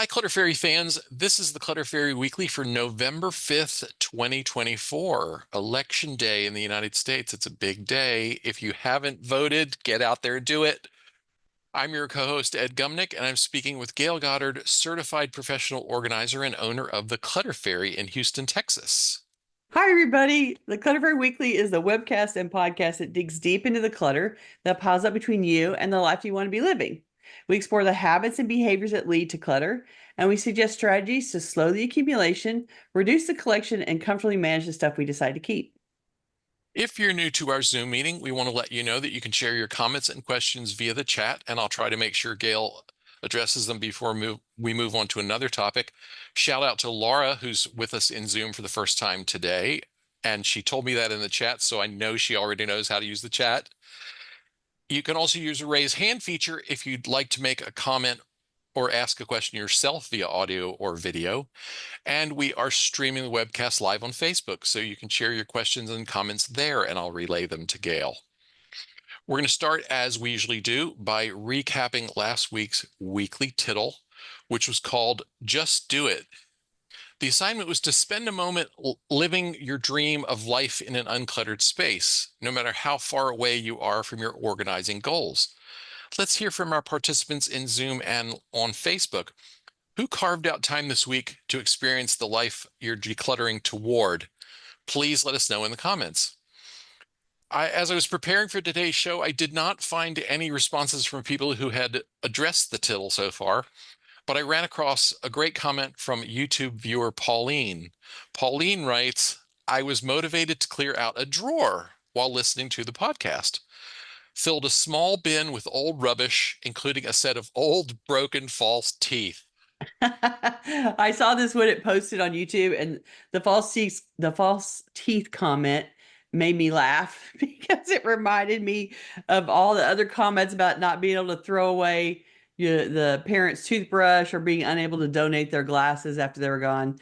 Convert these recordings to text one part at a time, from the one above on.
Hi, Clutter Fairy fans. This is the Clutter Fairy Weekly for November 5th, 2024, Election Day in the United States. It's a big day. If you haven't voted, get out there and do it. I'm your co-host, Ed Gumnick, and I'm speaking with Gail Goddard, certified professional organizer and owner of the Clutter Fairy in Houston, Texas. Hi, everybody. The Clutter Fairy Weekly is the webcast and podcast that digs deep into the clutter that piles up between you and the life you want to be living. We explore the habits and behaviors that lead to clutter, and we suggest strategies to slow the accumulation, reduce the collection, and comfortably manage the stuff we decide to keep. If you're new to our Zoom meeting, we want to let you know that you can share your comments and questions via the chat, and I'll try to make sure Gail addresses them before we move on to another topic. Shout out to Laura, who's with us in Zoom for the first time today, and she told me that in the chat, so I know she already knows how to use the chat. You can also use a raise hand feature if you'd like to make a comment or ask a question yourself via audio or video. And we are streaming the webcast live on Facebook, so you can share your questions and comments there, and I'll relay them to Gail. We're going to start, as we usually do, by recapping last week's Weekly Tittle, which was called Just Do It. The assignment was to spend a moment living your dream of life in an uncluttered space, no matter how far away you are from your organizing goals. Let's hear from our participants in Zoom and on Facebook. Who carved out time this week to experience the life you're decluttering toward? Please let us know in the comments. As I was preparing for today's show, I did not find any responses from people who had addressed the tittle so far, but I ran across a great comment from YouTube viewer Pauline. Pauline writes, I was motivated to clear out a drawer while listening to the podcast. Filled a small bin with old rubbish, including a set of old, broken, false teeth. I saw this when it posted on YouTube, and the false teeth comment made me laugh because it reminded me of all the other comments about not being able to throw away the parents' toothbrush or being unable to donate their glasses after they were gone.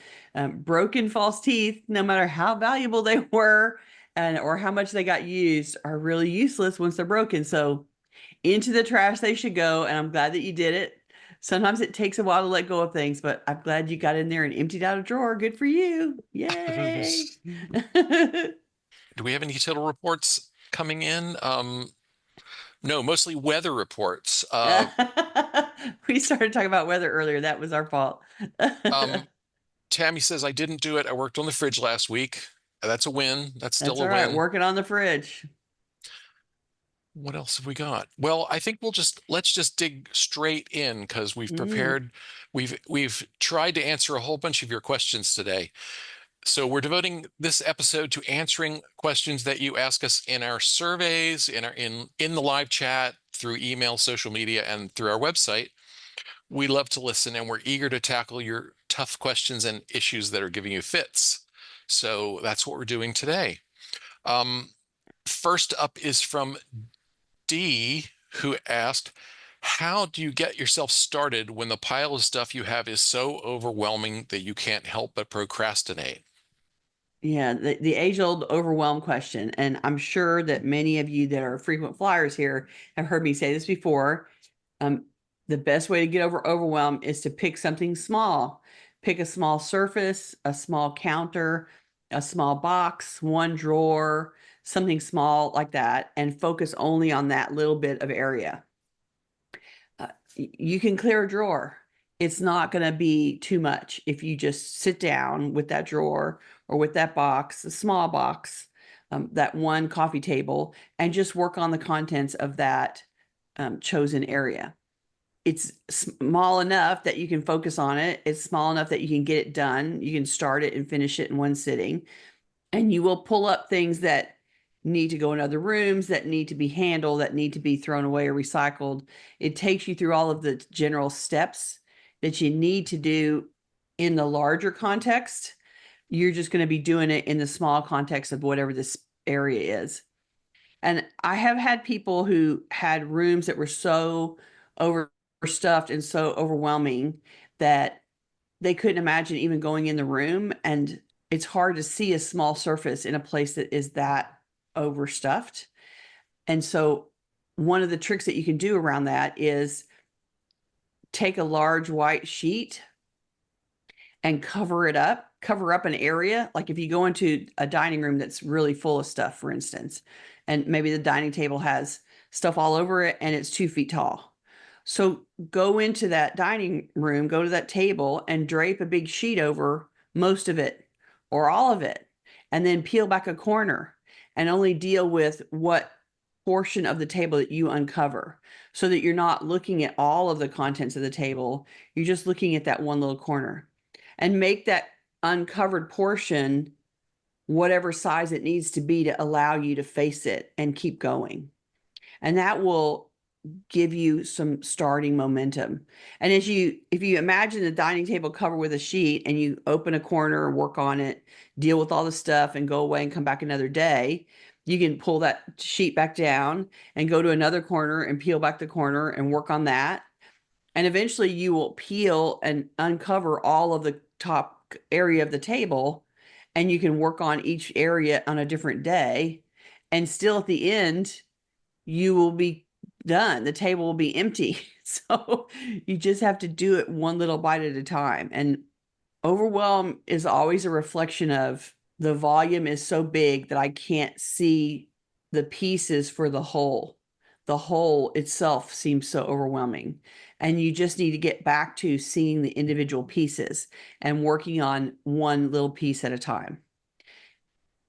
Broken false teeth, no matter how valuable they were and or how much they got used, are really useless once they're broken. So into the trash they should go, and I'm glad that you did it. Sometimes it takes a while to let go of things, but I'm glad you got in there and emptied out a drawer. Good for you. Yay. Do we have any tittle reports coming in? No, mostly weather reports. We started talking about weather earlier. That was our fault. Um, Tammy says, I didn't do it. I worked on the fridge last week. That's a win. That's That's still a all right. win. Working on the fridge. What else have we got? Well, I think let's just dig straight in because we've Mm. prepared. We've tried to answer a whole bunch of your questions today. So we're devoting this episode to answering questions that you ask us in our surveys, in the live chat, through email, social media, and through our website. We love to listen, and we're eager to tackle your tough questions and issues that are giving you fits. So that's what we're doing today. Um, First up is from D, who asked, how do you get yourself started when the pile of stuff you have is so overwhelming that you can't help but procrastinate? Yeah, the age-old overwhelm question. And I'm sure that many of you that are frequent flyers here have heard me say this before. Um, the best way to get over overwhelm is to pick something small. Pick a small surface, a small counter, a small box, one drawer, something small like that, and focus only on that little bit of area. You can clear a drawer. It's not going to be too much if you just sit down with that drawer or with that box, a small box, that one coffee table, and just work on the contents of that chosen area. It's small enough that you can focus on it. It's small enough that you can get it done. You can start it and finish it in one sitting. And you will pull up things that need to go in other rooms, that need to be handled, that need to be thrown away or recycled. It takes you through all of the general steps that you need to do in the larger context. You're just going to be doing it in the small context of whatever this area is. And I have had people who had rooms that were so overstuffed and so overwhelming that they couldn't imagine even going in the room. And it's hard to see a small surface in a place that is that overstuffed. And so one of the tricks that you can do around that is take a large white sheet and cover up an area. Like if you go into a dining room that's really full of stuff, for instance, and maybe the dining table has stuff all over it and it's 2 feet tall. So go into that dining room, go to that table and drape a big sheet over most of it or all of it, and then peel back a corner and only deal with what portion of the table that you uncover, so that you're not looking at all of the contents of the table. You're just looking at that one little corner, and make that uncovered portion whatever size it needs to be to allow you to face it and keep going. And that will give you some starting momentum. And if you imagine the dining table covered with a sheet and you open a corner and work on it, deal with all the stuff and go away and come back another day, you can pull that sheet back down and go to another corner and peel back the corner and work on that. And eventually you will peel and uncover all of the top area of the table, and you can work on each area on a different day. And still at the end, you will be done. The table will be empty. So you just have to do it one little bite at a time. And overwhelm is always a reflection of the volume is so big that I can't see the pieces for the whole. The whole itself seems so overwhelming. And you just need to get back to seeing the individual pieces and working on one little piece at a time.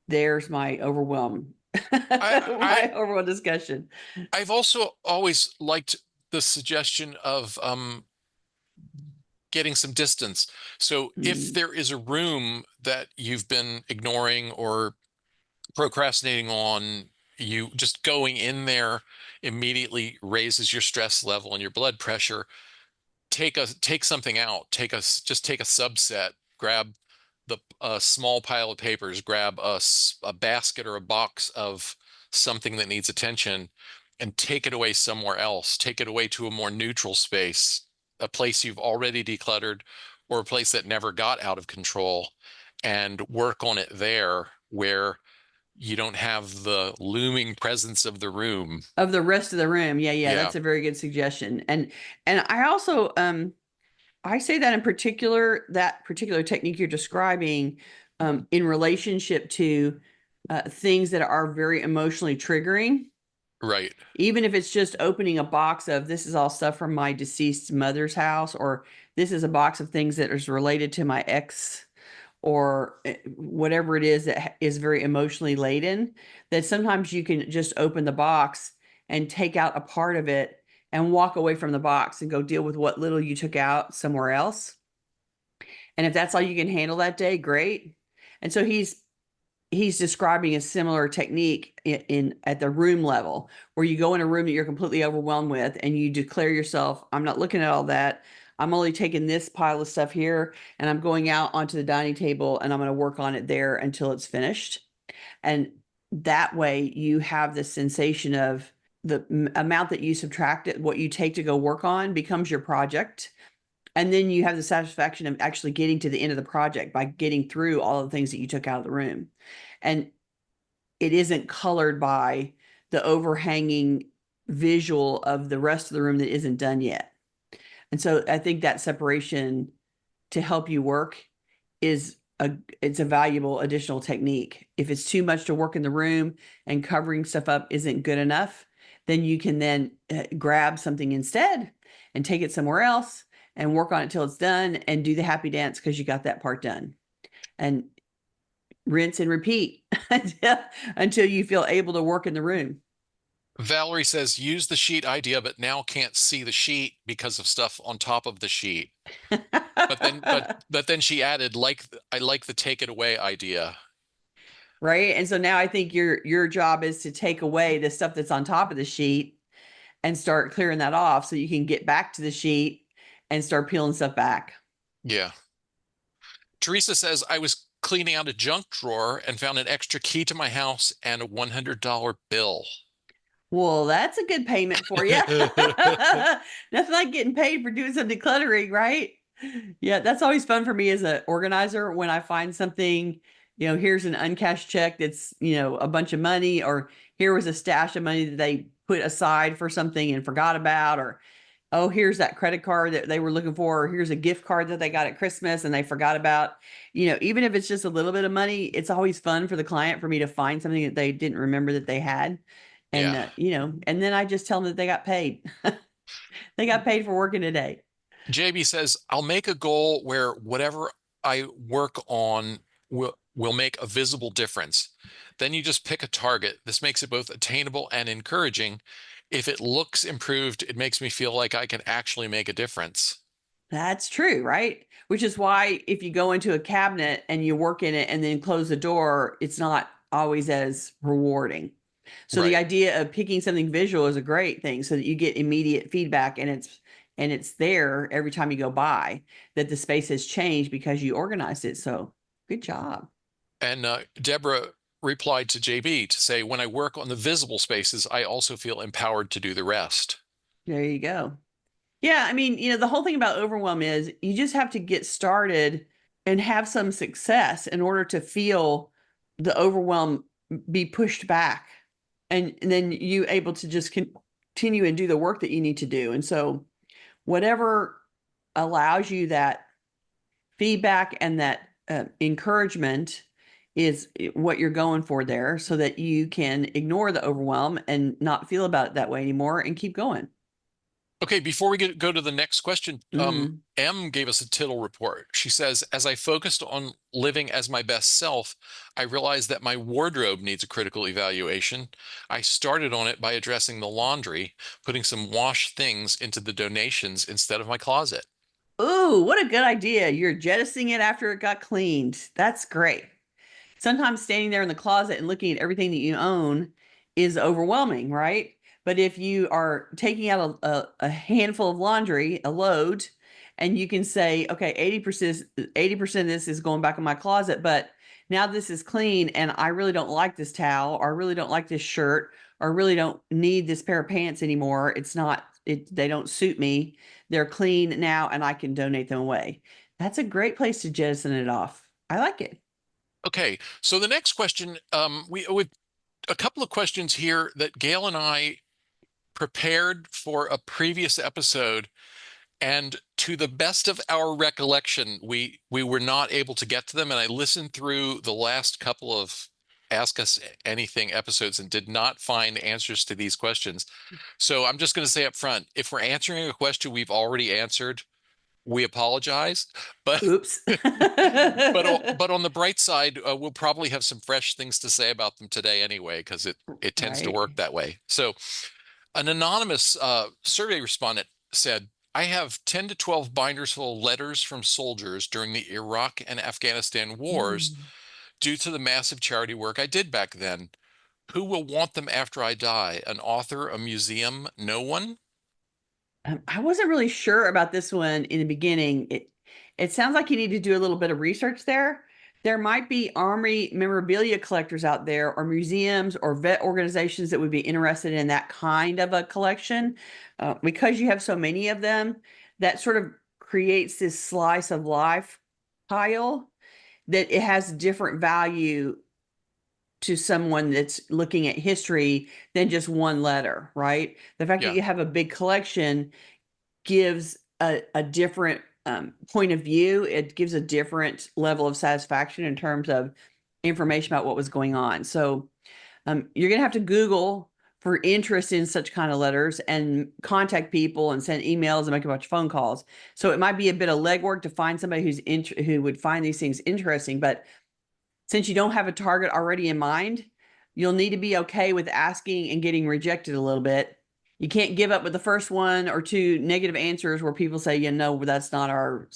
There's my overwhelm, I my overall discussion. I've also always liked the suggestion of getting some distance. So if Mm. there is a room that you've been ignoring or procrastinating on, you just going in there immediately raises your stress level and your blood pressure. Take something out. Just take a subset. Grab the small pile of papers. Grab a basket or a box of something that needs attention, and take it away somewhere else. Take it away to a more neutral space, a place you've already decluttered, or a place that never got out of control, and work on it there where you don't have the looming presence of the room. Of the rest of the room. Yeah, yeah, Yeah, that's a very good suggestion. And I also I say that in particular, that particular technique you're describing in relationship to things that are very emotionally triggering. right. Even if it's just opening a box of, this is all stuff from my deceased mother's house, or this is a box of things that is related to my ex, or whatever it is that is very emotionally laden, that sometimes you can just open the box and take out a part of it and walk away from the box and go deal with what little you took out somewhere else. And if that's all you can handle that day, great. And so he's describing a similar technique in at the room level, where you go in a room that you're completely overwhelmed with and you declare yourself, I'm not looking at all that. I'm only taking this pile of stuff here and I'm going out onto the dining table and I'm going to work on it there until it's finished. And that way you have this sensation of the amount that you subtract, what you take to go work on becomes your project. And then you have the satisfaction of actually getting to the end of the project by getting through all the things that you took out of the room. And it isn't colored by the overhanging visual of the rest of the room that isn't done yet. And so I think that separation to help you work is it's a valuable additional technique. If it's too much to work in the room and covering stuff up isn't good enough, then you can then grab something instead and take it somewhere else and work on it till it's done and do the happy dance because you got that part done. And rinse and repeat until you feel able to work in the room. Valerie says use the sheet idea, but now can't see the sheet because of stuff on top of the sheet. But then she added, I like the take it away idea. Right. And so now I think your job is to take away the stuff that's on top of the sheet and start clearing that off so you can get back to the sheet and start peeling stuff back. Yeah. Teresa says I was cleaning out a junk drawer and found an extra key to my house and a $100 bill. Well, that's a good payment for you. Nothing like getting paid for doing some decluttering, right? Yeah, that's always fun for me as an organizer when I find something, here's an uncashed check that's, a bunch of money, or here was a stash of money that they put aside for something and forgot about, or oh, here's that credit card that they were looking for, or here's a gift card that they got at Christmas and they forgot about. Even if it's just a little bit of money, it's always fun for the client for me to find something that they didn't remember that they had. And, Yeah. and then I just tell them that they got paid. They got paid for working today. JB says, I'll make a goal where whatever I work on will make a visible difference. Then you just pick a target. This makes it both attainable and encouraging. If it looks improved, it makes me feel like I can actually make a difference. That's true, right? Which is why if you go into a cabinet and you work in it and then close the door, it's not always as rewarding. So the Right. idea of picking something visual is a great thing so that you get immediate feedback and it's there every time you go by that the space has changed because you organized it. So good job. And Deborah replied to JB to say, when I work on the visible spaces, I also feel empowered to do the rest. There you go. Yeah, I mean, the whole thing about overwhelm is you just have to get started and have some success in order to feel the overwhelm be pushed back. And then you able to just continue and do the work that you need to do. And so whatever allows you that feedback and that encouragement is what you're going for there so that you can ignore the overwhelm and not feel about it that way anymore and keep going. Okay, before we go to the next question, Mm. M gave us a tittle report. She says, as I focused on living as my best self, I realized that my wardrobe needs a critical evaluation. I started on it by addressing the laundry, putting some wash things into the donations instead of my closet. Ooh, what a good idea. You're jettisoning it after it got cleaned. That's great. Sometimes standing there in the closet and looking at everything that you own is overwhelming, right? But if you are taking out a handful of laundry, a load, and you can say, okay, 80% of this is going back in my closet, but now this is clean and I really don't like this towel, or I really don't like this shirt, or I really don't need this pair of pants anymore. They don't suit me. They're clean now and I can donate them away. That's a great place to jettison it off. I like it. Okay, so the next question, we a couple of questions here that Gail and I prepared for a previous episode. And to the best of our recollection, we were not able to get to them. And I listened through the last couple of Ask Us Anything episodes and did not find answers to these questions. So I'm just going to say up front, if we're answering a question we've already answered, we apologize. But Oops. but on the bright side, we'll probably have some fresh things to say about them today anyway, because it tends to Right. work that way. So an anonymous survey respondent said, I have 10 to 12 binders full of letters from soldiers during the Iraq and Afghanistan wars Mm. due to the massive charity work I did back then. Who will want them after I die? An author, a museum, no one? I wasn't really sure about this one in the beginning. It sounds like you need to do a little bit of research there. There might be Army memorabilia collectors out there, or museums, or vet organizations that would be interested in that kind of a collection. Because you have so many of them, that sort of creates this slice of life pile that it has different value to someone that's looking at history than just one letter, right? The fact that Yeah. you have a big collection gives a different point of view. It gives a different level of satisfaction in terms of information about what was going on. So you're going to have to Google for interest in such kind of letters and contact people and send emails and make a bunch of phone calls. So it might be a bit of legwork to find somebody who would find these things interesting, but since you don't have a target already in mind, you'll need to be okay with asking and getting rejected a little bit. You can't give up with the first one or two negative answers where people say, that's not our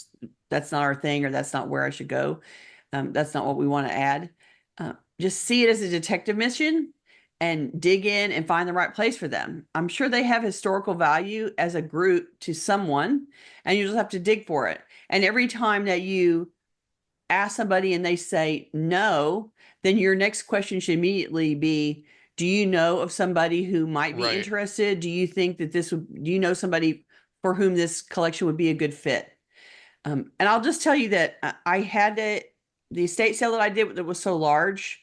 thing, or that's not where I should go. That's not what we want to add. Just see it as a detective mission and dig in and find the right place for them. I'm sure they have historical value as a group to someone, and you just have to dig for it. And every time that you ask somebody and they say no, then your next question should immediately be, do you know of somebody who might be Right. interested? Do you know somebody for whom this collection would be a good fit? And I'll just tell you that the estate sale that I did that was so large,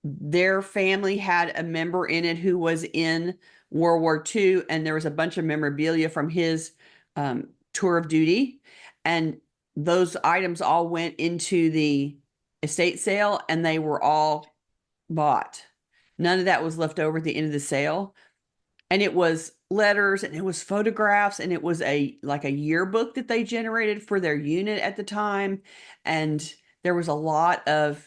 their family had a member in it who was in World War II, and there was a bunch of memorabilia from his tour of duty. And those items all went into the estate sale and they were all bought. None of that was left over at the end of the sale. And it was letters and it was photographs and it was a like a yearbook that they generated for their unit at the time. And there was a lot of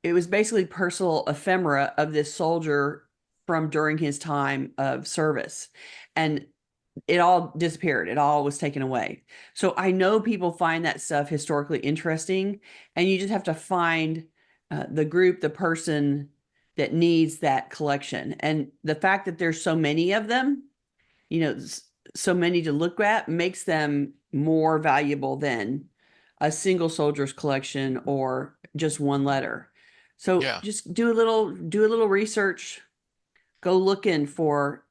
it was basically personal ephemera of this soldier from during his time of service. And it all disappeared. It all was taken away. So I know people find that stuff historically interesting, and you just have to find the group, the person that needs that collection. And the fact that there's so many of them, you know, so many to look at makes them more valuable than a single soldier's collection or just one letter. So Yeah, just do a little research, go looking for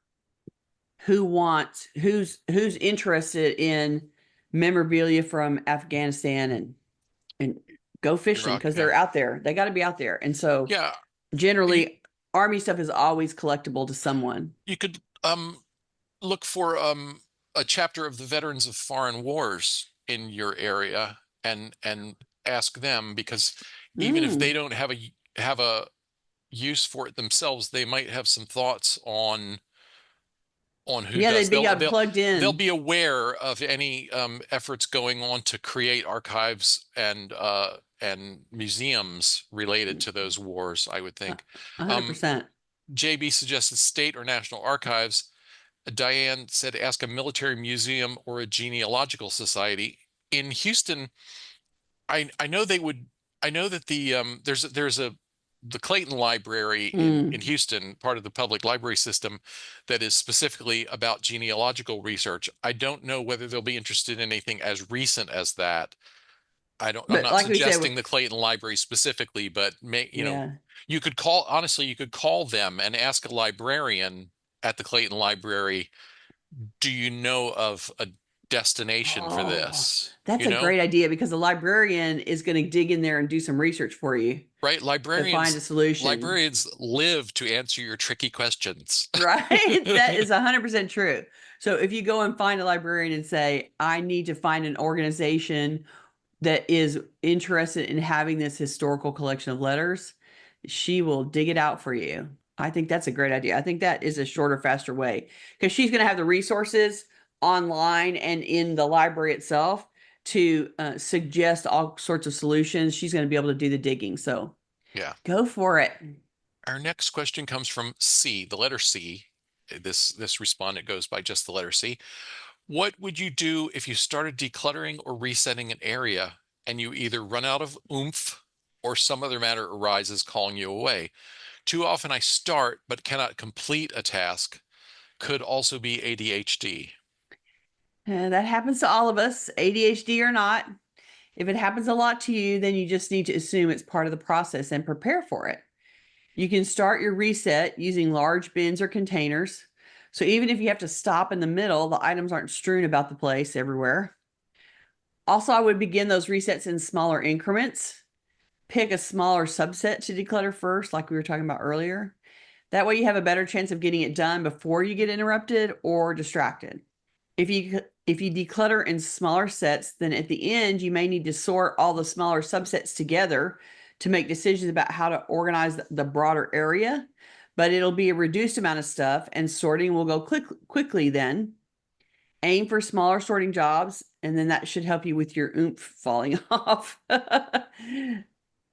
who's interested in memorabilia from Afghanistan and go fishing Iraq. because Yeah, they're out there. They got to be out there. And so yeah. You generally army stuff is always collectible to someone. you could look for a chapter of the Veterans of Foreign Wars in your area and ask them, because even if they Mm. don't have a use for it themselves, they might have some thoughts on who Yeah, does. they'd be They'll got they'll plugged they'll in. be aware of any efforts going on to create archives and museums related to those wars, I would A think. hundred Um, percent. JB suggested state or national archives. Diane said ask a military museum or a genealogical society. In Houston, I know they would. I know that there's a the Clayton Library in Mm. Houston, part of the public library system, that is specifically about genealogical research. I don't know whether they'll be interested in anything as recent as that. I'm But not like we said, suggesting the Clayton Library specifically, but yeah. you could call, honestly, you could call them and ask a librarian at the Clayton Library, do you know of a destination for Oh, this? that's You a know? great idea because the librarian is going to dig in there and do some research for you Right? to find a solution. Librarians live to answer your tricky questions. Right? That is 100% true. So if you go and find a librarian and say, I need to find an organization that is interested in having this historical collection of letters, she will dig it out for you. I think that's a great idea. I think that is a shorter, faster way because she's going to have the resources online and in the library itself to suggest all sorts of solutions. She's going to be able to do the digging. So Yeah. go for it. Our next question comes from C, the letter C. This respondent goes by just the letter C. What would you do if you started decluttering or resetting an area and you either run out of oomph or some other matter arises calling you away? Too often I start but cannot complete a task. Could also be ADHD. That happens to all of us, ADHD or not. If it happens a lot to you, then you just need to assume it's part of the process and prepare for it. You can start your reset using large bins or containers. So even if you have to stop in the middle, the items aren't strewn about the place everywhere. Also, I would begin those resets in smaller increments. Pick a smaller subset to declutter first, like we were talking about earlier. That way you have a better chance of getting it done before you get interrupted or distracted. If you declutter in smaller sets, then at the end you may need to sort all the smaller subsets together to make decisions about how to organize the broader area. But it'll be a reduced amount of stuff, and sorting will go quickly then. Aim for smaller sorting jobs, and then that should help you with your oomph falling off. And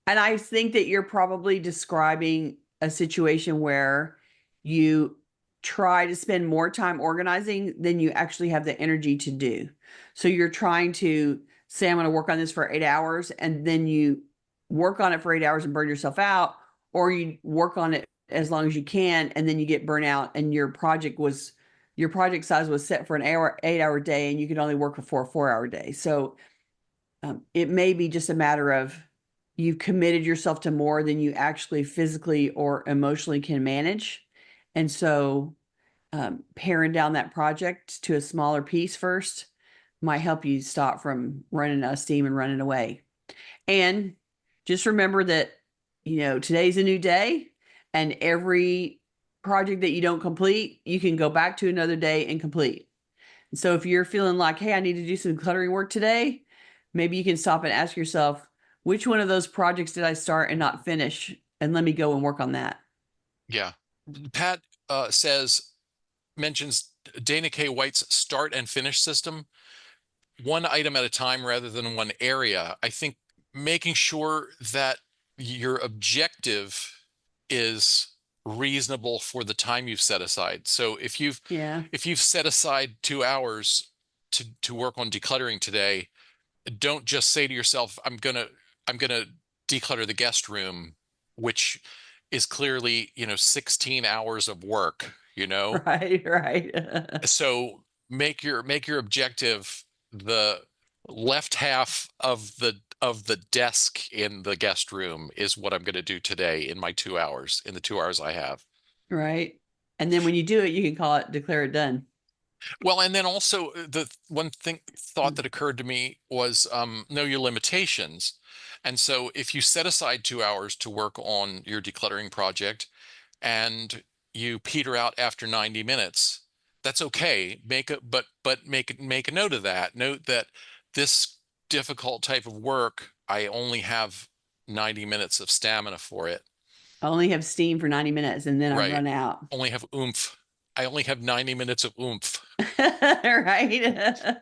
I think that you're probably describing a situation where you try to spend more time organizing than you actually have the energy to do. So you're trying to say, I'm going to work on this for 8 hours, and then you work on it for 8 hours and burn yourself out, or you work on it as long as you can, and then you get burnt out, and your project size was set for an 8 hour day, and you could only work for a 4 hour day. So it may be just a matter of you've committed yourself to more than you actually physically or emotionally can manage. And so paring down that project to a smaller piece first might help you stop from running out of steam and running away. And just remember that, today's a new day and every project that you don't complete, you can go back to another day and complete. And so if you're feeling like, hey, I need to do some cluttering work today, maybe you can stop and ask yourself, which one of those projects did I start and not finish? And let me go and work on that. Yeah. Pat says, mentions Dana K. White's start and finish system, one item at a time rather than one area. I think making sure that your objective is reasonable for the time you've set aside. So Yeah. if you've set aside 2 hours to work on decluttering today, don't just say to yourself, I'm gonna declutter the guest room, which is clearly, 16 hours of work, you know? Right, right. So make your objective the left half of the desk in the guest room is what I'm going to do today in my 2 hours, in the 2 hours I have. Right. And then when you do it, you can call it declare it done. Well, and then also the one thought that occurred to me was know your limitations. And so if you set aside 2 hours to work on your decluttering project and you peter out after 90 minutes, that's okay. Make a note of that. Note that this difficult type of work, I only have 90 minutes of stamina for it. I only have steam for 90 minutes and then I Right. run out. Only have oomph. I only have 90 minutes of oomph. Right.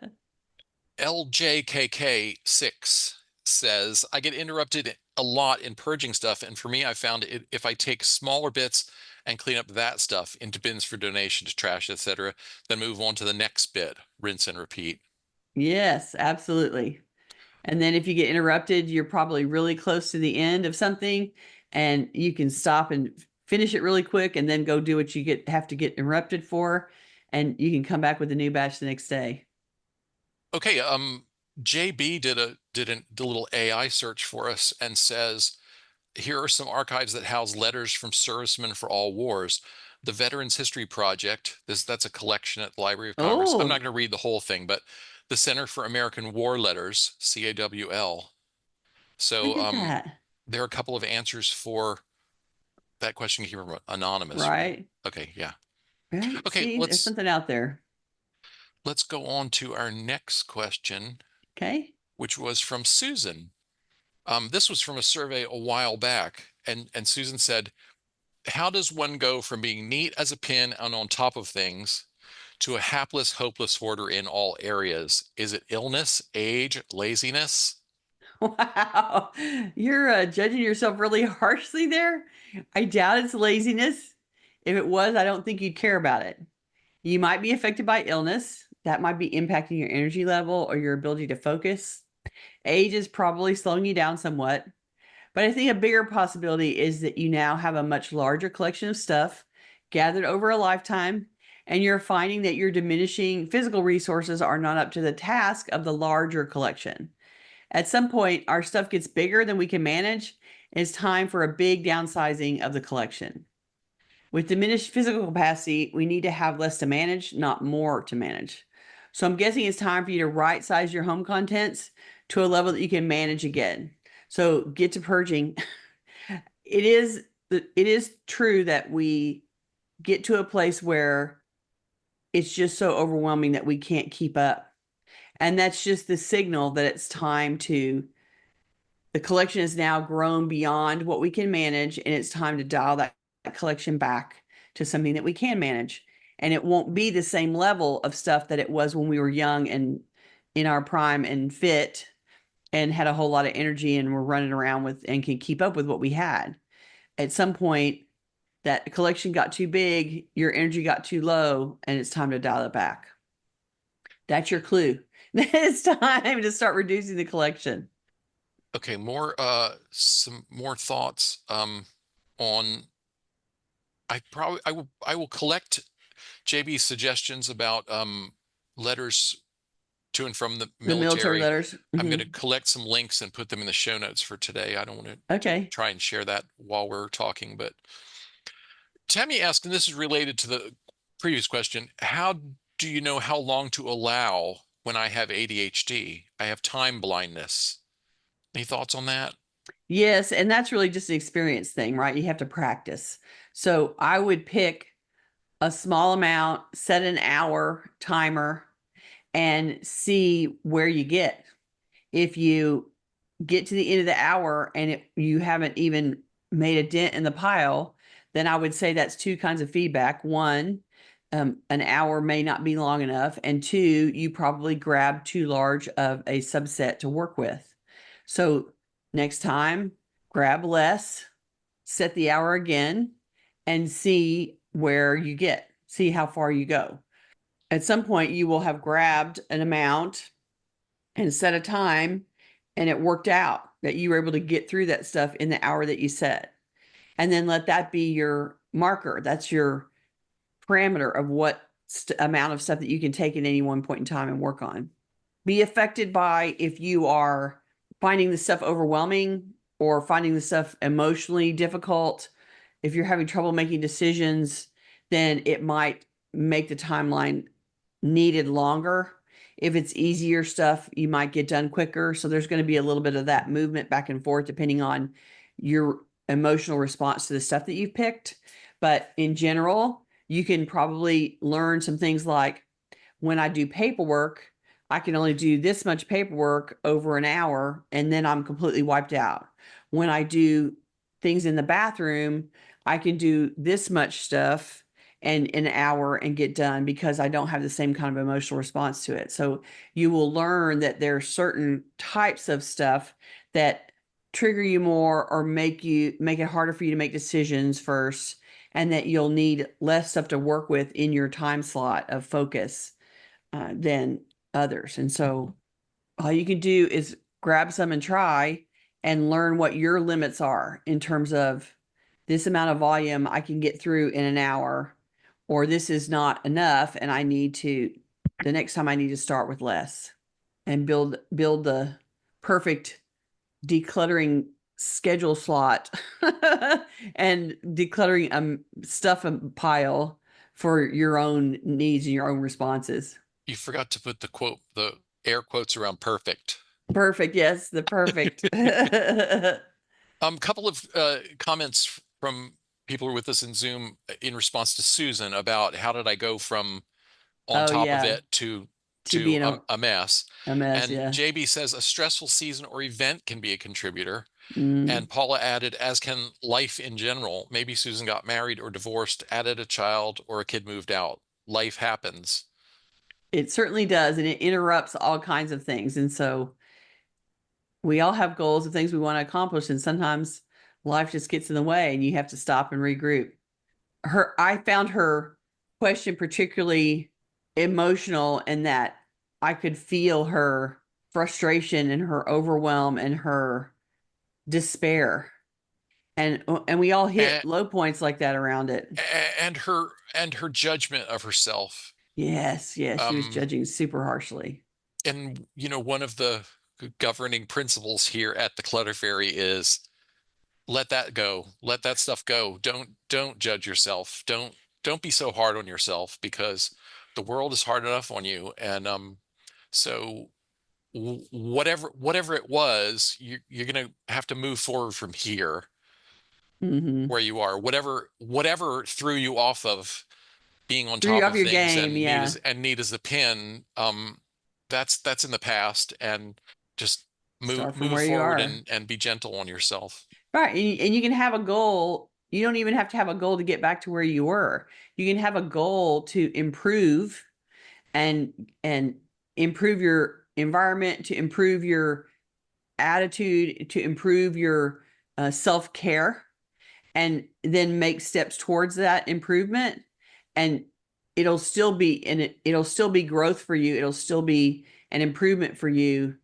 LJKK6 says, I get interrupted a lot in purging stuff, and for me, I found if I take smaller bits and clean up that stuff into bins for donation to trash, etc., then move on to the next bit, rinse and repeat. Yes, absolutely. And then if you get interrupted, you're probably really close to the end of something and you can stop and finish it really quick and then go do what you have to get interrupted for. And you can come back with a new batch the next day. Okay, JB did a little AI search for us and says, here are some archives that house letters from servicemen for all wars. The Veterans History Project, that's a collection at the Library of Congress. I'm Oh, not going to read the whole thing, but the Center for American War Letters, CAWL. look So at that. there are a couple of answers for that question here from Anonymous, right? Right. Okay, yeah. Right. Okay, See, there's let's something out there. let's go on to our next question, Okay. which was from Susan. This was from a survey a while back, and Susan said, how does one go from being neat as a pin and on top of things to a hapless, hopeless hoarder in all areas? Is it illness, age, laziness? Wow. You're judging yourself really harshly there. I doubt it's laziness. If it was, I don't think you'd care about it. You might be affected by illness. That might be impacting your energy level or your ability to focus. Age is probably slowing you down somewhat. But I think a bigger possibility is that you now have a much larger collection of stuff gathered over a lifetime, and you're finding that your diminishing physical resources are not up to the task of the larger collection. At some point, our stuff gets bigger than we can manage, and it's time for a big downsizing of the collection. With diminished physical capacity, we need to have less to manage, not more to manage. So I'm guessing it's time for you to right size your home contents to a level that you can manage again. So get to purging. It is true that we get to a place where it's just so overwhelming that we can't keep up. And that's just the signal that it's time to the collection has now grown beyond what we can manage, and it's time to dial that collection back to something that we can manage. And it won't be the same level of stuff that it was when we were young and in our prime and fit and had a whole lot of energy and were running around with and can keep up with what we had. At some point, that collection got too big, your energy got too low, and it's time to dial it back. That's your clue. It's time to start reducing the collection. Okay, some more thoughts on I will collect JB's suggestions about letters to and from the The military military. letters. I'm going Mhm. to collect some links and put them in the show notes for today. I don't want to Okay. try and share that while we're talking, but Tammy asked, and this is related to the previous question, how do you know how long to allow when I have ADHD? I have time blindness. Any thoughts on that? Yes, and that's really just an experience thing, right? You have to practice. So I would pick a small amount, set an hour timer, and see where you get. If you get to the end of the hour and you haven't even made a dent in the pile, then I would say that's two kinds of feedback. One, an hour may not be long enough. And two, you probably grabbed too large of a subset to work with. So next time, grab less, set the hour again, and see where you get, see how far you go. At some point, you will have grabbed an amount and set a time, and it worked out that you were able to get through that stuff in the hour that you set. And then let that be your marker. That's your parameter of what amount of stuff that you can take at any one point in time and work on. Be affected by if you are finding the stuff overwhelming or finding the stuff emotionally difficult. If you're having trouble making decisions, then it might make the timeline needed longer. If it's easier stuff, you might get done quicker. So there's going to be a little bit of that movement back and forth depending on your emotional response to the stuff that you've picked. But in general, you can probably learn some things like when I do paperwork, I can only do this much paperwork over an hour and then I'm completely wiped out. When I do things in the bathroom, I can do this much stuff and in an hour and get done because I don't have the same kind of emotional response to it. So you will learn that there are certain types of stuff that trigger you more or make it harder for you to make decisions first, and that you'll need less stuff to work with in your time slot of focus than others. And so all you can do is grab some and try and learn what your limits are in terms of this amount of volume I can get through in an hour, or this is not enough and I need to, the next time I need to start with less and build the perfect decluttering schedule slot and decluttering stuff pile for your own needs and your own responses. You forgot to put the air quotes around perfect. Perfect. Yes, the perfect. Couple of comments from people who are with us in Zoom in response to Susan about how did I go from on Oh top of yeah, it to to being a mess. a mess. And Yeah. JB says a stressful season or event can be a contributor. Mm. And Paula added, as can life in general. Maybe Susan got married or divorced, added a child, or a kid moved out. Life happens. It certainly does, and it interrupts all kinds of things. And so we all have goals of things we want to accomplish, and sometimes life just gets in the way, and you have to stop and regroup. I found her question particularly emotional in that I could feel her frustration and her overwhelm and her despair. And we all hit And, low points like that around it. and her judgment of herself. Yes, yes, she was Um, judging super harshly. and one of the governing principles here at the Clutter Fairy is let that go. Let that stuff go. Don't judge yourself. Don't be so hard on yourself because the world is hard enough on you. And so whatever it was, you're gonna have to move forward from here Mm-hmm. where you are. Whatever threw you off of being on Threw you top off of your things game, yeah. and neat as the pin, that's in the past, and just Start from move where you forward are. and be gentle on yourself. Right. And you can have a goal. You don't even have to have a goal to get back to where you were. You can have a goal to improve and and improve your environment, to improve your attitude, to improve your self-care, and then make steps towards that improvement. And it'll still be growth for you. It'll still be an improvement for you,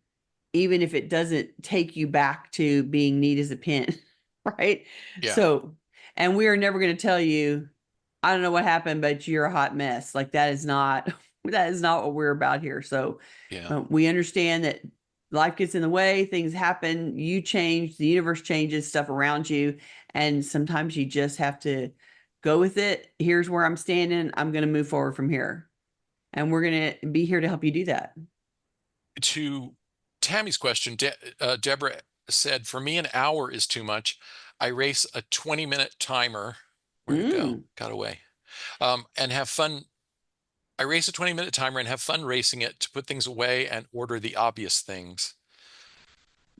even if it doesn't take you back to being neat as a pin. Right. Yeah, So, and we are never going to tell you, I don't know what happened, but you're a hot mess. Like that is not, that is not what we're about here. So yeah. we understand that life gets in the way, things happen, you change, the universe changes, stuff around you. And sometimes you just have to go with it. Here's where I'm standing. I'm going to move forward from here. And we're going to be here to help you do that. To Tammy's question, Deborah said, for me, an hour is too much. I race a 20-minute timer. Where'd it go? Mm. Got away. And have fun. I race a 20-minute timer and have fun racing it to put things away and order the obvious things.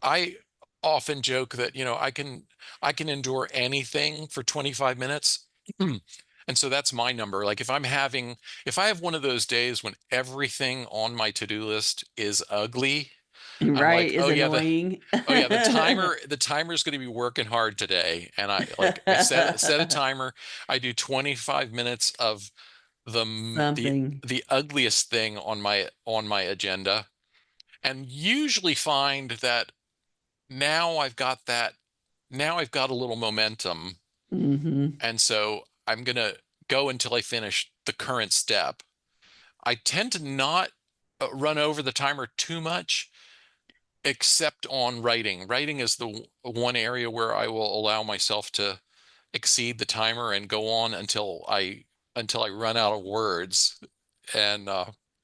I often joke that, I can endure anything for 25 minutes. And so that's my number. Like if I have one of those days when everything on my to-do list is ugly, I'm Right, like, is annoying. oh yeah, the timer's going to be working hard today. And I set a timer. I do 25 minutes of the Something. the ugliest thing on my agenda, and usually find that now I've got that now I've got a little momentum, Hmm. and so I'm gonna go until I finish the current step. I tend to not run over the timer too much, except on writing. Writing is the one area where I will allow myself to exceed the timer and go on until I run out of words and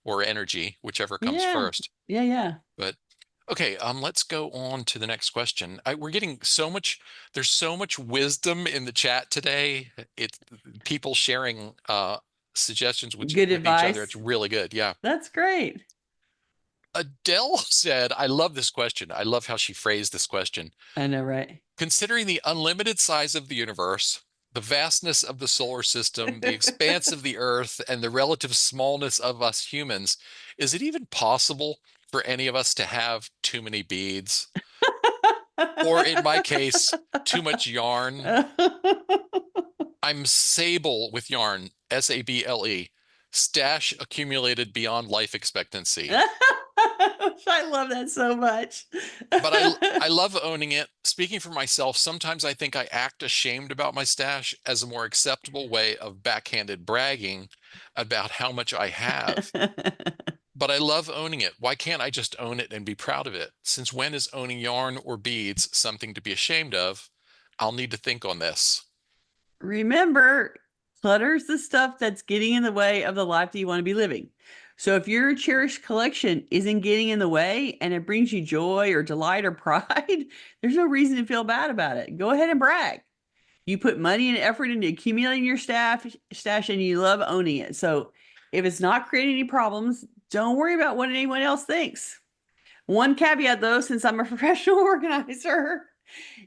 or energy, whichever comes Yeah. first. Yeah, yeah. But okay, let's go on to the next question. We're getting there's so much wisdom in the chat today. It's people sharing suggestions Good with each other. It's advice. really good. Yeah. That's great. Adele said, I love this question. I love how she phrased this question. I know, right? Considering the unlimited size of the universe, the vastness of the solar system, the expanse of the Earth, and the relative smallness of us humans, is it even possible for any of us to have too many beads? Or in my case, too much yarn? I'm sable with yarn, Sable. Stash accumulated beyond life expectancy. I love that so much. But I love owning it. Speaking for myself, sometimes I think I act ashamed about my stash as a more acceptable way of backhanded bragging about how much I have. But I love owning it. Why can't I just own it and be proud of it? Since when is owning yarn or beads something to be ashamed of? I'll need to think on this. Remember, clutter's the stuff that's getting in the way of the life that you want to be living. So if your cherished collection isn't getting in the way and it brings you joy or delight or pride, there's no reason to feel bad about it. Go ahead and brag. You put money and effort into accumulating your stash and you love owning it. So if it's not creating any problems, don't worry about what anyone else thinks. One caveat though, since I'm a professional organizer,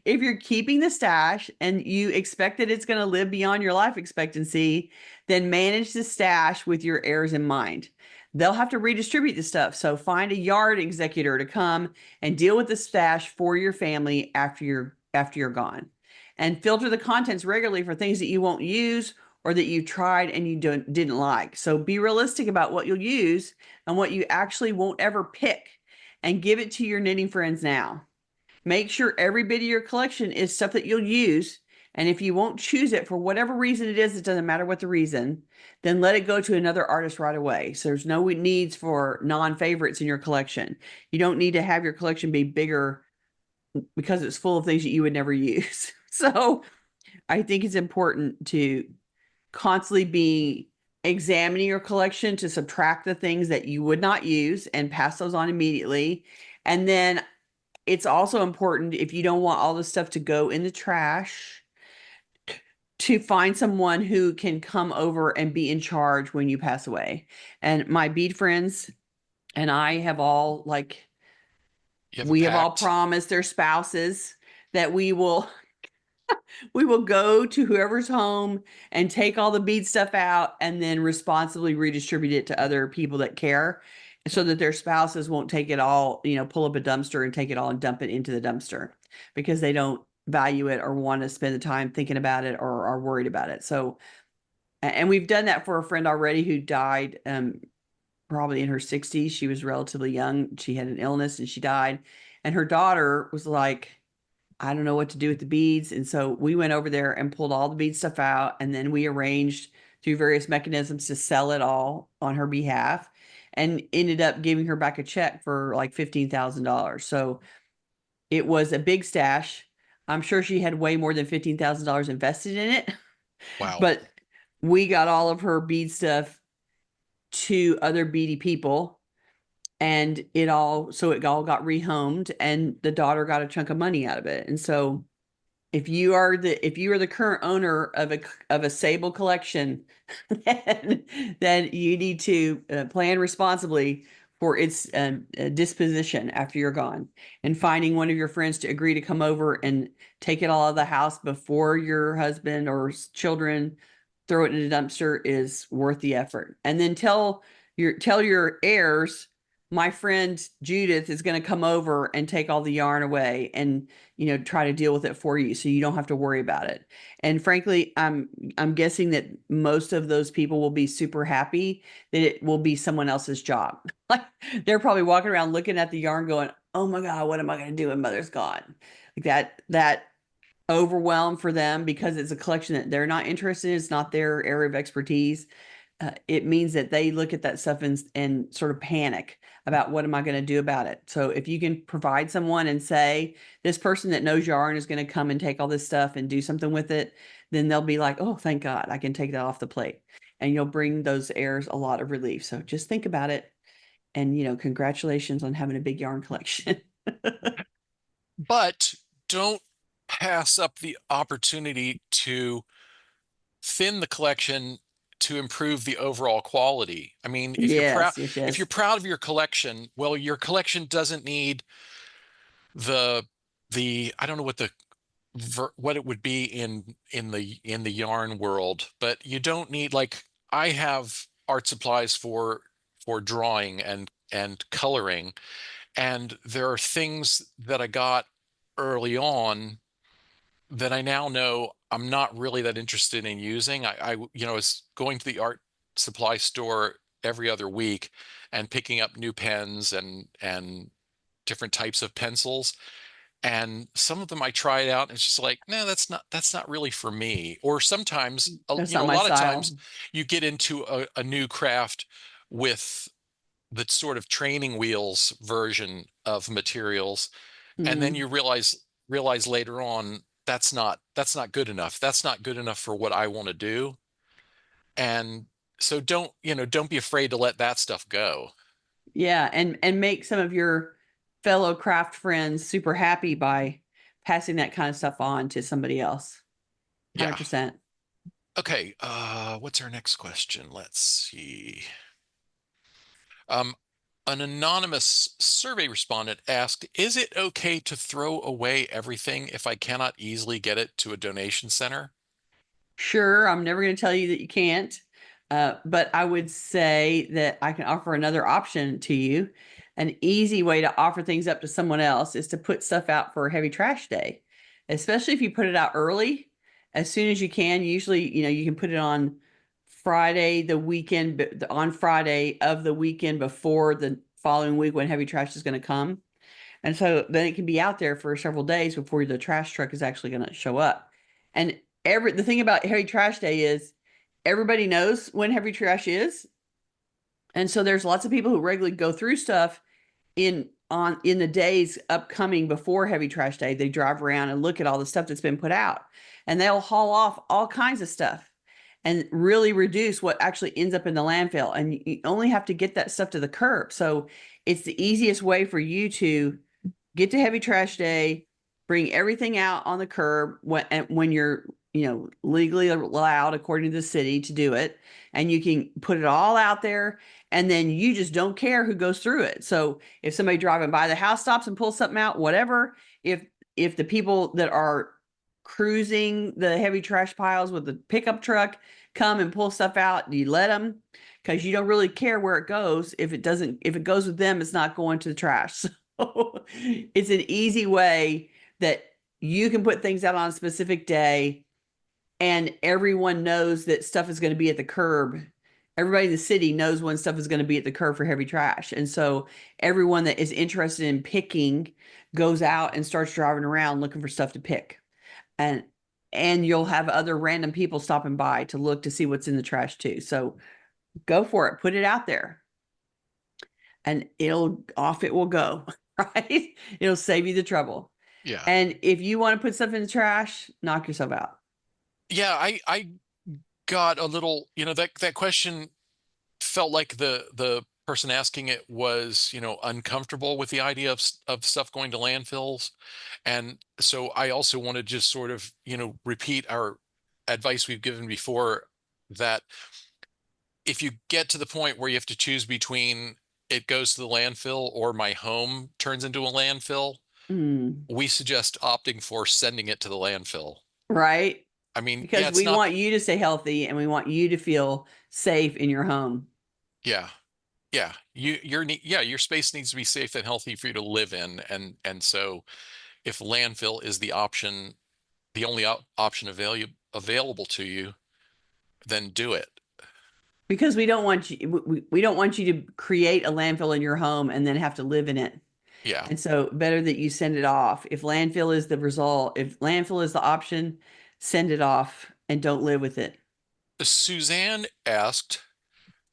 if you're keeping the stash and you expect that it's going to live beyond your life expectancy, then manage the stash with your heirs in mind. They'll have to redistribute the stuff. So find a yard executor to come and deal with the stash for your family after you're gone. And filter the contents regularly for things that you won't use or that you tried and you didn't like. So be realistic about what you'll use and what you actually won't ever pick, and give it to your knitting friends now. Make sure every bit of your collection is stuff that you'll use. And if you won't choose it for whatever reason it is, it doesn't matter what the reason, then let it go to another artist right away. So there's no needs for non-favorites in your collection. You don't need to have your collection be bigger because it's full of things that you would never use. So I think it's important to constantly be examining your collection to subtract the things that you would not use and pass those on immediately. And then it's also important, if you don't want all this stuff to go in the trash, to find someone who can come over and be in charge when you pass away. And my bead friends and I have all You have a we have all pact? promised their spouses that we will go to whoever's home and take all the bead stuff out and then responsibly redistribute it to other people that care, so that their spouses won't take it all, pull up a dumpster and take it all and dump it into the dumpster because they don't value it or want to spend the time thinking about it or are worried about it. So, and we've done that for a friend already who died probably in her 60s. She was relatively young. She had an illness and she died. And her daughter was like, I don't know what to do with the beads. And so we went over there and pulled all the bead stuff out. And then we arranged through various mechanisms to sell it all on her behalf and ended up giving her back a check for like $15,000. So it was a big stash. I'm sure she had way more than $15,000 invested in it, Wow. but we got all of her bead stuff to other beady people, and it all got rehomed and the daughter got a chunk of money out of it. And so if you are the current owner of a sable collection, then, then you need to plan responsibly for its disposition after you're gone. And finding one of your friends to agree to come over and take it all out of the house before your husband or children throw it in a dumpster is worth the effort. And then tell your heirs, my friend Judith is going to come over and take all the yarn away and try to deal with it for you so you don't have to worry about it. And frankly, I'm guessing that most of those people will be super happy that it will be someone else's job. Like they're probably walking around looking at the yarn going, "Oh my God, what am I going to do when mother's gone?" Like that overwhelm for them because it's a collection that they're not interested in, it's not their area of expertise. It means that they look at that stuff and sort of panic about what am I going to do about it. So if you can provide someone and say, this person that knows yarn is going to come and take all this stuff and do something with it, then they'll be like, oh, thank God, I can take that off the plate. And you'll bring those heirs a lot of relief. So just think about it. And, congratulations on having a big yarn collection. But don't pass up the opportunity to thin the collection to improve the overall quality. I mean, Yes, yes, if you're yes. proud of your collection, well, your collection doesn't need the I don't know what what it would be in the yarn world, but you don't need, like, I have art supplies for drawing and coloring, and there are things that I got early on that I now know I'm not really that interested in using. Was going to the art supply store every other week and picking up new pens and different types of pencils. And some of them I tried out and it's just like, no, that's not really for me. Or sometimes, That's not a my lot of times style. you get into a new craft with the sort of training wheels version of materials, and then Hmm. you realize later on that's not good enough. That's not good enough for what I want to do. And so don't be afraid to let that stuff go. Yeah, and make some of your fellow craft friends super happy by passing that kind of stuff on to somebody else. Yeah. 100%. Okay, what's our next question? Let's see. Um, an anonymous survey respondent asked, "Is it okay to throw away everything if I cannot easily get it to a donation center?" Sure, I'm never going to tell you that you can't, but I would say that I can offer another option to you. An easy way to offer things up to someone else is to put stuff out for heavy trash day, especially if you put it out early, as soon as you can. Usually, you can put it on Friday, the weekend, on Friday of the weekend before the following week when heavy trash is going to come. And so then it can be out there for several days before the trash truck is actually going to show up. And the thing about heavy trash day is everybody knows when heavy trash is. And so there's lots of people who regularly go through stuff in the days upcoming before heavy trash day. They drive around and look at all the stuff that's been put out. And they'll haul off all kinds of stuff and really reduce what actually ends up in the landfill. And you only have to get that stuff to the curb. So it's the easiest way for you to get to heavy trash day, bring everything out on the curb when you're, legally allowed according to the city to do it. And you can put it all out there and then you just don't care who goes through it. So if somebody driving by the house stops and pulls something out, whatever, if the people that are cruising the heavy trash piles with the pickup truck come and pull stuff out, you let them, because you don't really care where it goes. If it goes with them, it's not going to the trash. It's an easy way that you can put things out on a specific day and everyone knows that stuff is going to be at the curb. Everybody in the city knows when stuff is going to be at the curb for heavy trash. And so everyone that is interested in picking goes out and starts driving around looking for stuff to pick. And you'll have other random people stopping by to look to see what's in the trash too. So go for it. Put it out there and it will go, right? It'll save you the trouble. Yeah. And if you want to put stuff in the trash, knock yourself out. Yeah, I got a little, that question felt like the person asking it was, uncomfortable with the idea of stuff going to landfills. And so I also want to just sort of, repeat our advice we've given before, that if you get to the point where you have to choose between it goes to the landfill or my home turns into a landfill, Mm, we suggest opting for sending it to the landfill. right? I mean, yeah, Because it's we not, want you to stay healthy and we want you to feel safe in your home. yeah, yeah, your space needs to be safe and healthy for you to live in. And so if landfill is the option, the only option available to you, then do it. Because we don't want you we don't want you to create a landfill in your home and then have to live in it. Yeah. And so better that you send it off. If landfill is the result, if landfill is the option, send it off and don't live with it. Suzanne asked,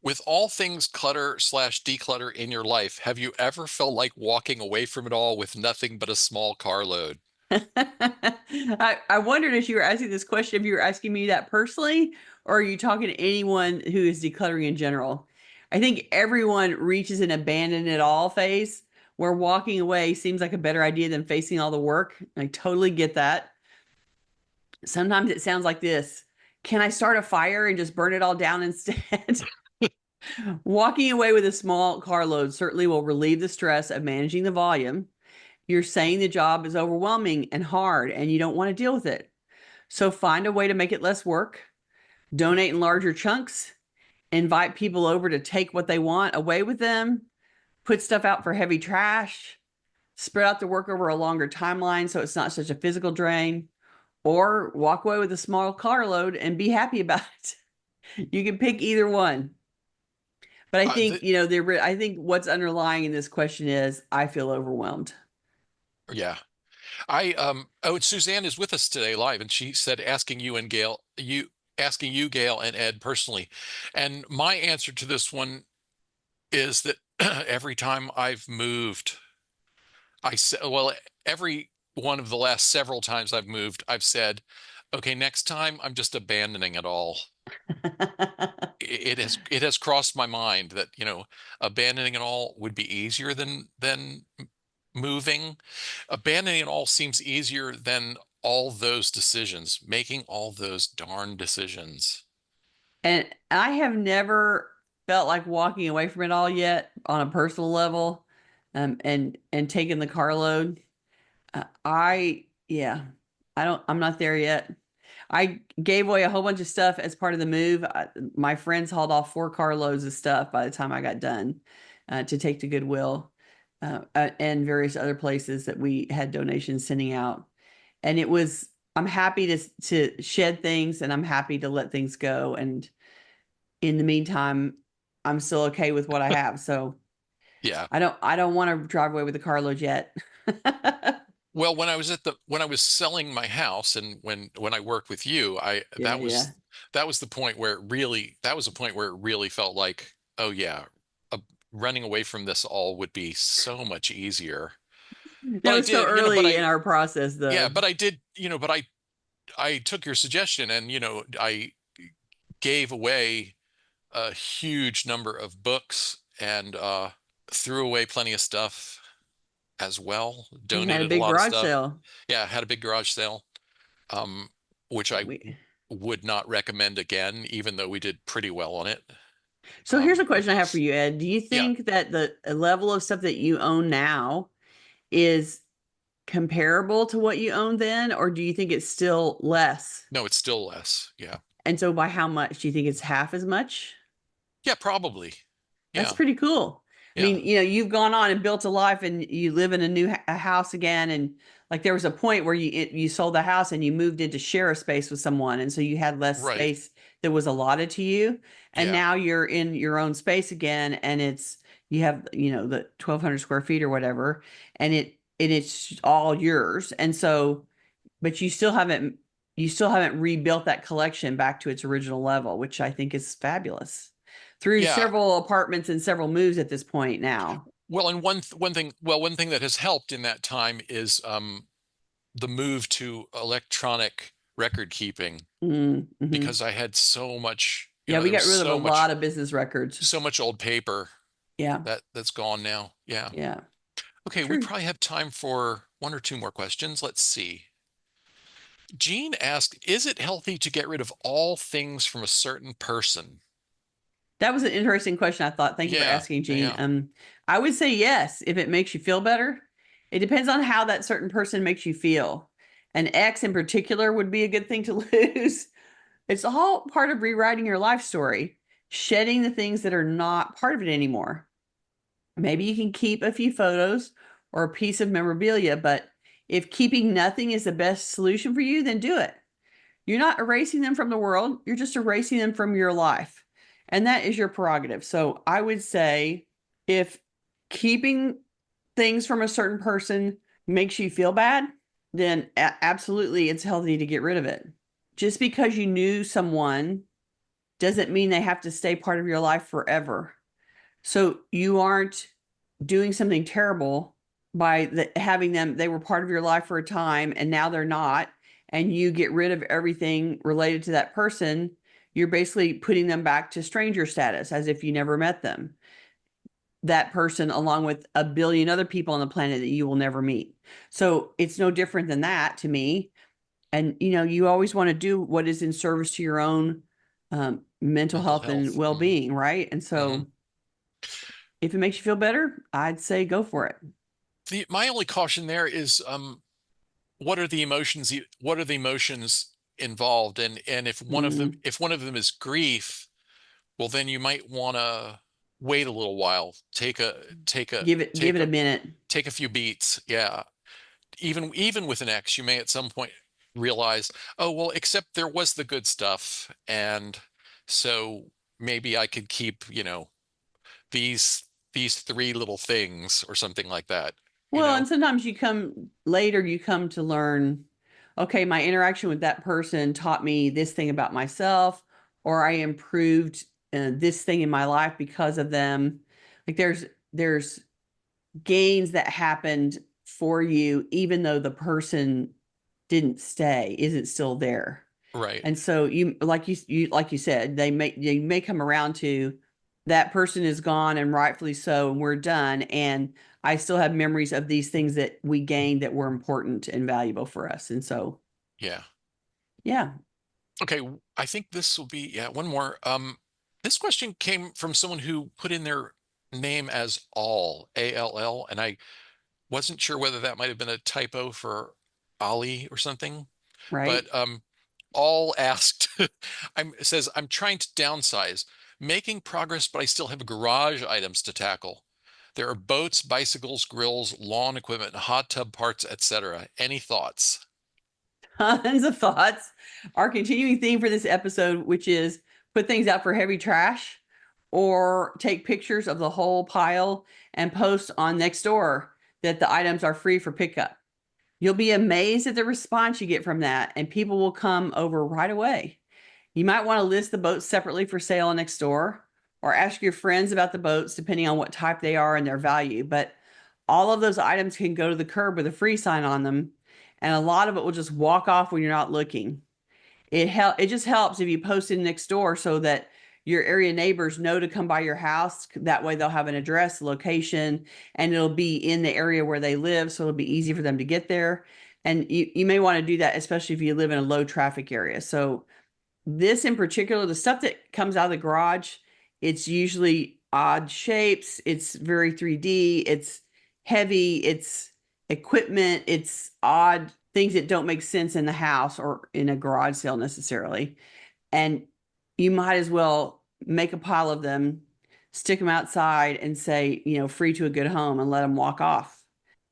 with all things clutter slash declutter in your life, have you ever felt like walking away from it all with nothing but a small carload? I wondered if you were asking this question, if you were asking me that personally, or are you talking to anyone who is decluttering in general? I think everyone reaches an abandon it all phase where walking away seems like a better idea than facing all the work. I totally get that. Sometimes it sounds like this. Can I start a fire and just burn it all down instead? Walking away with a small carload certainly will relieve the stress of managing the volume. You're saying the job is overwhelming and hard and you don't want to deal with it. So find a way to make it less work, donate in larger chunks, invite people over to take what they want away with them, put stuff out for heavy trash, spread out the work over a longer timeline so it's not such a physical drain, or walk away with a small carload and be happy about it. You can pick either one. But I think, Th I think what's underlying in this question is I feel overwhelmed. yeah. And Suzanne is with us today live, and she said asking you, Gail, and Ed personally. And my answer to this one is that every time I've moved, I said, well, every one of the last several times I've moved, I've said, okay, next time I'm just abandoning it all. It has crossed my mind that, abandoning it all would be easier than moving. Abandoning it all seems easier than all those decisions, making all those darn decisions. And I have never felt like walking away from it all yet on a personal level, and taking the carload. Yeah, I'm not there yet. I gave away a whole bunch of stuff as part of the move. My friends hauled off 4 carloads of stuff by the time I got done, to take to Goodwill, and various other places that we had donations sending out. And I'm happy to shed things and I'm happy to let things go. And in the meantime, I'm still okay with what I have. So Yeah. I don't want to drive away with a carload yet. Well, when I was selling my house, and when I worked with you, I Yeah, yeah. that was the point where that was a point where it really felt like, oh yeah, uh, running away from this all would be so much easier. But That I was so did, early in our process, yeah, though. but I did, but I took your suggestion, and I gave away a huge number of books, and threw away plenty of stuff as well. We had a Donated a big lot of garage stuff. sale. Yeah, had a big garage sale, which I We, would not recommend again, even though we did pretty well on it. so here's a question I have for you, Ed. Do you Yeah, think that the level of stuff that you own now is comparable to what you owned then, or do you think it's still less? no, it's still less. Yeah, And so by how much? Do you think it's half as much? yeah, probably. That's Yeah, pretty cool. I yeah, mean, you've gone on and built a life and you live in a new a house again. And like there was a point where you sold the house and you moved into share a space with someone. And so you had less right. space that was allotted to you. And Yeah, now you're in your own space again. And you have, the 1,200 square feet or whatever. And it's all yours. And so, but you still haven't rebuilt that collection back to its original level, which I think is fabulous through yeah. several apartments and several moves at this point now. Well, and one thing that has helped in that time is the move to electronic record keeping, Mm-hmm. because I had so much, Yeah, we there was got rid of a lot of business records. so much old paper. Yeah. That's gone now. Yeah. Yeah. Okay, we True. probably have time for one or two more questions. Let's see. Jean asked, is it healthy to get rid of all things from a certain person? That was an interesting question, I thought. Thank you for Yeah, asking, Jean. yeah, I would say yes, if it makes you feel better. It depends on how that certain person makes you feel. An ex in particular would be a good thing to lose. It's all part of rewriting your life story, shedding the things that are not part of it anymore. Maybe you can keep a few photos or a piece of memorabilia, but if keeping nothing is the best solution for you, then do it. You're not erasing them from the world, you're just erasing them from your life. And that is your prerogative. So I would say if keeping things from a certain person makes you feel bad, then absolutely it's healthy to get rid of it. Just because you knew someone doesn't mean they have to stay part of your life forever. So you aren't doing something terrible by having them, they were part of your life for a time and now they're not, and you get rid of everything related to that person. You're basically putting them back to stranger status as if you never met them. That person, along with a billion other people on the planet that you will never meet. So it's no different than that to me. And you always want to do what is in service to your own mental mental health and health. Hmm. well-being, right? And Hmm. so if it makes you feel better, I'd say go for it. My only caution there is, what are the emotions? What are the emotions involved? And Mm. if one of them is grief, well, then you might want to wait a little while, Give it a minute. take a few beats. Yeah, even with an ex, you may at some point realize, oh, well, except there was the good stuff, and so maybe I could keep, these these three little things or something like that, you Well, know? and sometimes you come to learn, okay, my interaction with that person taught me this thing about myself, or I improved this thing in my life because of them. Like there's gains that happened for you, even though the person didn't stay, isn't still there. Right. And so like you said, they may come around to that person is gone and rightfully so, and we're done. And I still have memories of these things that we gained that were important and valuable for us. And so, Yeah. yeah, Okay, I think this will be, yeah, one more. This question came from someone who put in their name as all, and I wasn't sure whether that might have been a typo for Ali or something. right. But all asked, says, I'm trying to downsize, making progress, but I still have garage items to tackle. There are boats, bicycles, grills, lawn equipment, hot tub parts, etc. Any thoughts? Tons of thoughts. Our continuing theme for this episode, which is put things out for heavy trash or take pictures of the whole pile and post on Nextdoor that the items are free for pickup. You'll be amazed at the response you get from that, and people will come over right away. You might want to list the boats separately for sale next door or ask your friends about the boats depending on what type they are and their value. But all of those items can go to the curb with a free sign on them, and a lot of it will just walk off when you're not looking. It just helps if you post it next door so that your area neighbors know to come by your house. That way they'll have an address, location, and it'll be in the area where they live, so it'll be easy for them to get there. And you may want to do that, especially if you live in a low traffic area. So this in particular, the stuff that comes out of the garage, it's usually odd shapes, it's very 3D, it's heavy, it's equipment, it's odd things that don't make sense in the house or in a garage sale necessarily. And you might as well make a pile of them, stick them outside and say, free to a good home, and let them walk off.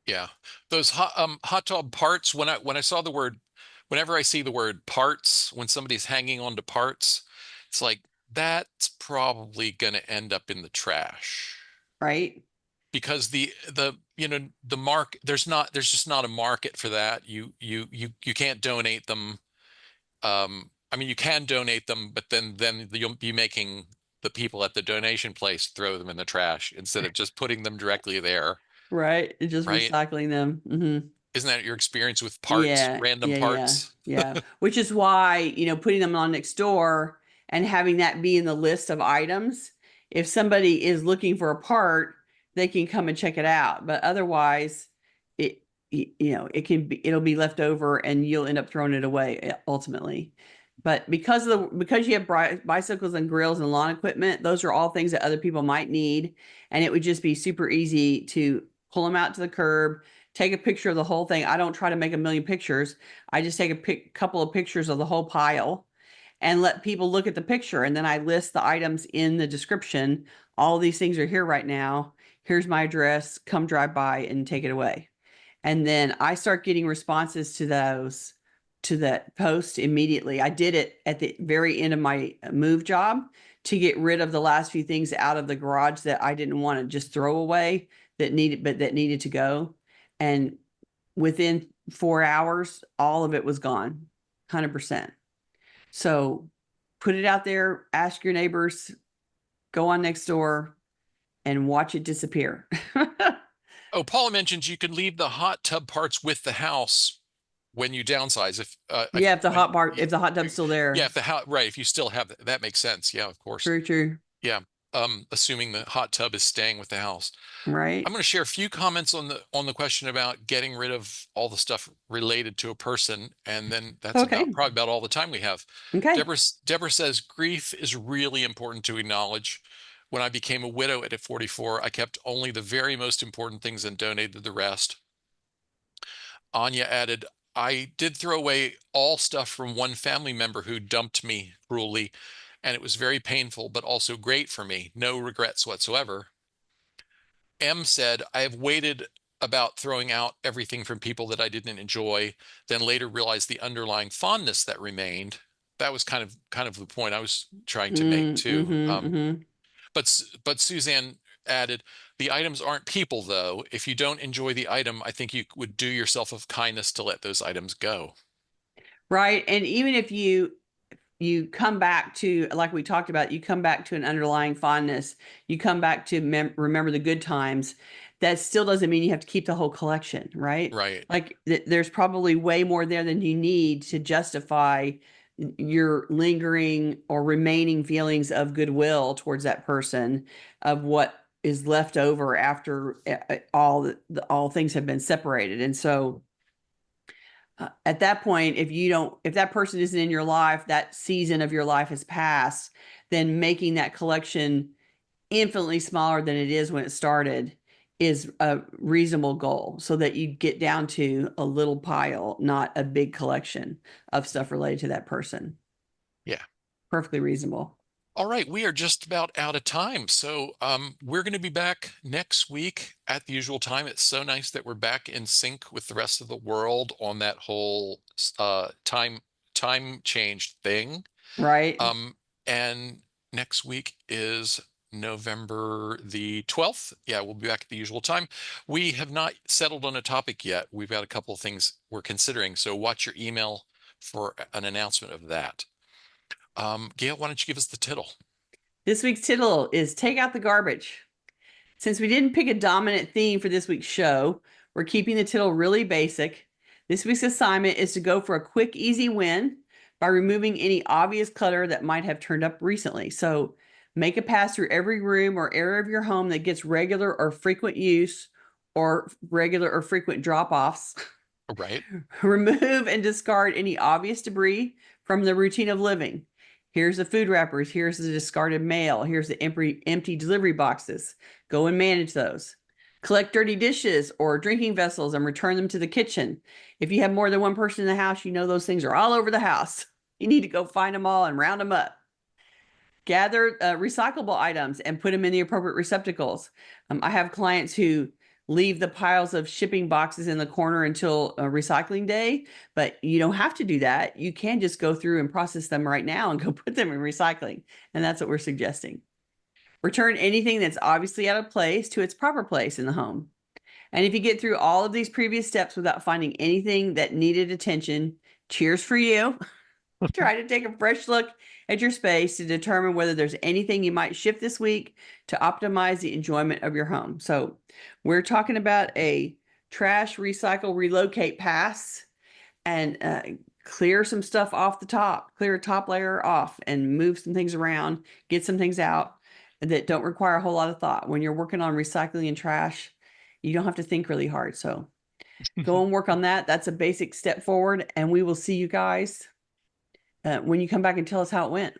Yeah, those hot tub parts. When I saw the word, whenever I see the word parts, when somebody's hanging on to parts, it's like that's probably going to end up in the trash Right? because there's just not a market for that. You can't donate them. I mean, you can donate them, but then you'll be making the people at the donation place throw them in the trash instead of just putting them directly there, Right? And just right? recycling them. Isn't that your experience with parts, Yeah, random yeah, yeah, parts? yeah. Which is why, putting them on next door and having that be in the list of items if somebody is looking for a part, they can come and check it out. But otherwise, it it'll be left over and you'll end up throwing it away ultimately. But because you have bicycles and grills and lawn equipment, those are all things that other people might need, and it would just be super easy to pull them out to the curb, take a picture of the whole thing. I don't try to make a million pictures. I just take a couple of pictures of the whole pile and let people look at the picture. And then I list the items in the description. All these things are here right now. Here's my address. Come drive by and take it away. And then I start getting responses to that post immediately. I did it at the very end of my move job to get rid of the last few things out of the garage that I didn't want to just throw away that needed to go. And within 4 hours, all of it was gone, 100%. So put it out there, ask your neighbors, go on next door and watch it disappear. Oh, Paula mentions you can leave the hot tub parts with the house when you downsize. Yeah, Yeah, if the hot tub's still there. if the house, right, if you still have that makes sense. Yeah, of course. True, true. Yeah. Assuming the hot tub is staying with the house. I'm Right. going to share a few comments on the question about getting rid of all the stuff related to a person, and then that's about Okay. probably about all the time we have. Okay. Deborah says grief is really important to acknowledge. When I became a widow at 44, I kept only the very most important things and donated the rest. Anya added, I did throw away all stuff from one family member who dumped me cruelly, and it was very painful, but also great for me. No regrets whatsoever. M said, I have waited about throwing out everything from people that I didn't enjoy, then later realized the underlying fondness that remained. That was kind of the point I was trying to make too. Mm-hmm. But Suzanne added, the items aren't people though. If you don't enjoy the item, I think you would do yourself a kindness to let those items go. Right. And even if you come back to, like we talked about, you come back to an underlying fondness, you come back to remember the good times, that still doesn't mean you have to keep the whole collection, right? Right. Like there's probably way more there than you need to justify your lingering or remaining feelings of goodwill towards that person, of what is left over after all things have been separated. And so at that point, if that person isn't in your life, that season of your life has passed, then making that collection infinitely smaller than it is when it started is a reasonable goal, so that you get down to a little pile, not a big collection of stuff related to that person. Yeah. Perfectly reasonable. All right, we are just about out of time. So we're going to be back next week at the usual time. It's so nice that we're back in sync with the rest of the world on that whole time change thing. Right. And next week is November the 12th. Yeah, we'll be back at the usual time. We have not settled on a topic yet. We've got a couple of things we're considering. So watch your email for an announcement of that. Gail, why don't you give us the tittle? This week's tittle is take out the garbage. Since we didn't pick a dominant theme for this week's show, we're keeping the tittle really basic. This week's assignment is to go for a quick, easy win by removing any obvious clutter that might have turned up recently. So make a pass through every room or area of your home that gets regular or frequent use or regular or frequent drop-offs. Right. Remove and discard any obvious debris from the routine of living. Here's the food wrappers. Here's the discarded mail. Here's the empty delivery boxes. Go and manage those. Collect dirty dishes or drinking vessels and return them to the kitchen. If you have more than one person in the house, you know those things are all over the house. You need to go find them all and round them up. Gather recyclable items and put them in the appropriate receptacles. I have clients who leave the piles of shipping boxes in the corner until recycling day, but you don't have to do that. You can just go through and process them right now and go put them in recycling. And that's what we're suggesting. Return anything that's obviously out of place to its proper place in the home. And if you get through all of these previous steps without finding anything that needed attention, cheers for you. Try to take a fresh look at your space to determine whether there's anything you might shift this week to optimize the enjoyment of your home. So we're talking about a trash, recycle, relocate pass, and clear some stuff off the top, clear a top layer off and move some things around, get some things out. that don't require a whole lot of thought. When you're working on recycling and trash, you don't have to think really hard. So go and work on that. That's a basic step forward. And we will see you guys when you come back and tell us how it went.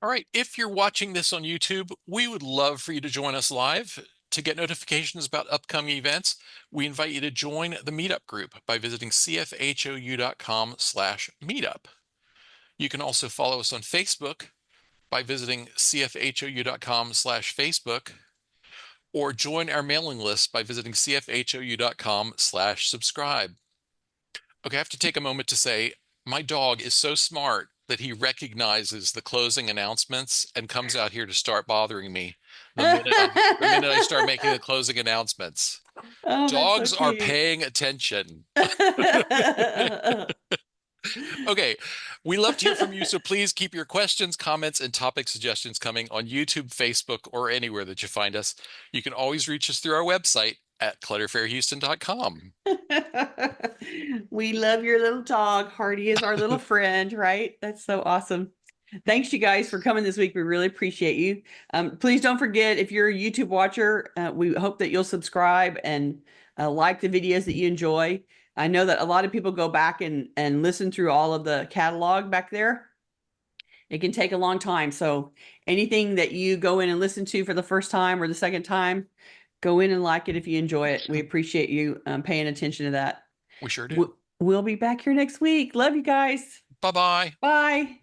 All right, if you're watching this on YouTube, we would love for you to join us live. To get notifications about upcoming events, we invite you to join the meetup group by visiting cfhou.com/meetup. You can also follow us on Facebook by visiting cfhou.com/Facebook, or join our mailing list by visiting cfhou.com/subscribe. Okay, I have to take a moment to say my dog is so smart that he recognizes the closing announcements and comes out here to start bothering me the minute I start making the closing announcements. Oh, that's so Dogs are cute. paying attention. Okay, we love to hear from you, so please keep your questions, comments, and topic suggestions coming on YouTube, Facebook, or anywhere that you find us. You can always reach us through our website at clutterfairyhouston.com. We love your little dog. Hardy is our little friend, right? That's so awesome. Thanks, you guys, for coming this week. We really appreciate you. Please don't forget, if you're a YouTube watcher, we hope that you'll subscribe and like the videos that you enjoy. I know that a lot of people go back and listen through all of the catalog back there. It can take a long time. So anything that you go in and listen to for the first time or the second time, go in and like it if you enjoy it. We appreciate you paying attention to that. We sure do. We'll be back here next week. Love you guys. Bye-bye. Bye.